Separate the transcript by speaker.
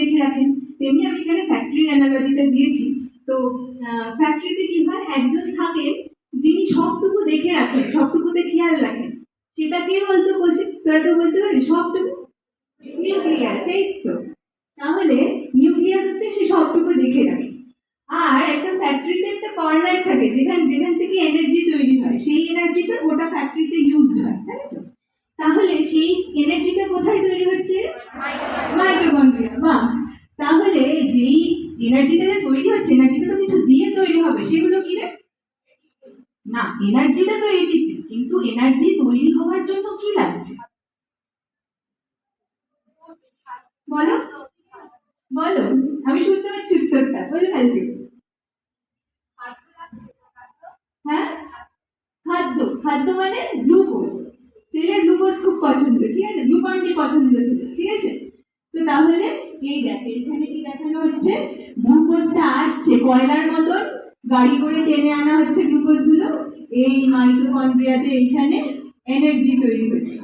Speaker 1: দেখে রাখেন, তেমনি আমি এখানে ফ্যাক্টরির অ্যানালজিটা দিয়েছি। তো ফ্যাক্টরিতে কি হয়, একজন থাকেন যিনি সবটুকু দেখে রাখেন, সবটুকুতে খেয়াল রাখেন। সেটা কে বলতো বলছি, তোরা তো বলতে পারি সবটুকু? নিউক্লিয়াস, এই তো। তাহলে নিউক্লিয়াস হচ্ছে সে সবটুকু দেখে রাখে। আর একটা ফ্যাক্টরিতে একটা কর্নার থাকে যেখান যেখান থেকে এনার্জি তৈরি হয়, সেই এনার্জিটা গোটা ফ্যাক্টরিতে ইউজ হয়, তাই তো? তাহলে সেই এনার্জিটা কোথায় তৈরি হচ্ছে? মাইটোকন্ড্রিয়া। বাহ! তাহলে যেই এনার্জিটা তৈরি হচ্ছে, এনার্জিটা তো কিছু দিয়ে তৈরি হবে, সেগুলো কি রে? না, এনার্জিটা তো এটিপি, কিন্তু এনার্জি তৈরি হওয়ার জন্য কি লাগছে বলো? বলো, আমি শুনতে পাচ্ছি উত্তরটা, বলে ফেলবে। হ্যাঁ, খাদ্য। খাদ্য মানে গ্লুকোজ। ছেলের গ্লুকোজ খুব পছন্দ, ঠিক আছে, গ্লুকন-ডি পছন্দ ছিল, ঠিক আছে। তো তাহলে এই দেখে এখানে কি দেখানো হচ্ছে, গ্লুকোজটা আসছে কয়লার মতন, গাড়ি করে টেনে আনা হচ্ছে গ্লুকোজ গুলো এই মাইটোকন্ড্রিয়াতে, এখানে এনার্জি তৈরি হচ্ছে।